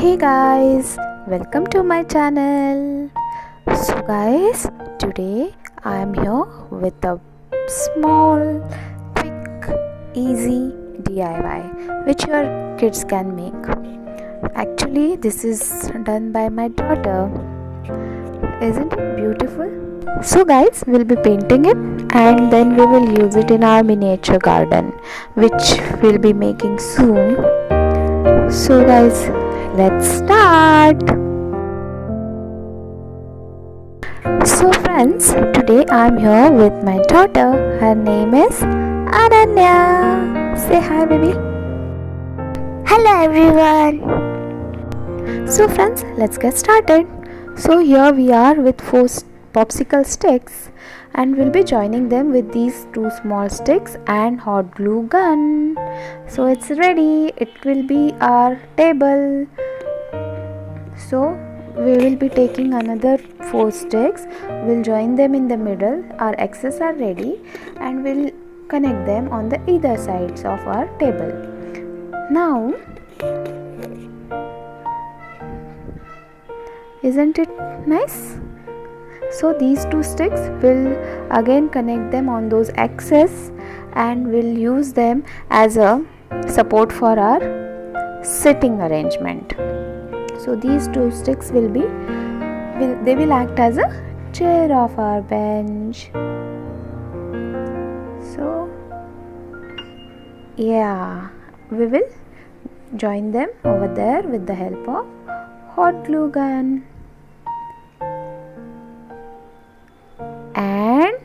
Hey guys, welcome to my channel. So guys, today I am here with a small, quick, easy DIY which your kids can make. Actually, this is done by my daughter. Isn't it beautiful? So guys, we'll be painting it and then we will use it in our miniature garden which we'll be making soon. So guys, let's start. So friends, today I'm here with my daughter. Her name is Ananya. Say hi baby. Hello everyone. So friends, let's get started. So here we are with 4 popsicle sticks and we'll be joining them with these 2 small sticks and hot glue gun. So it's ready. It will be our table. So we will be taking another 4 sticks. We'll join them in the middle. Our X's are ready and we'll connect them on the either sides of our table. Now, isn't it nice? So these 2 sticks will again connect them on those X's and we'll use them as a support for our sitting arrangement. So these 2 sticks will act as a chair of our bench. So yeah, we will join them over there with the help of hot glue gun. And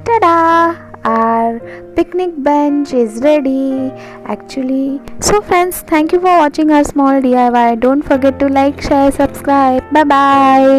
ta-da! Our picnic bench is ready. Actually, so friends, thank you for watching our small DIY. Don't forget to like, share, subscribe. Bye bye.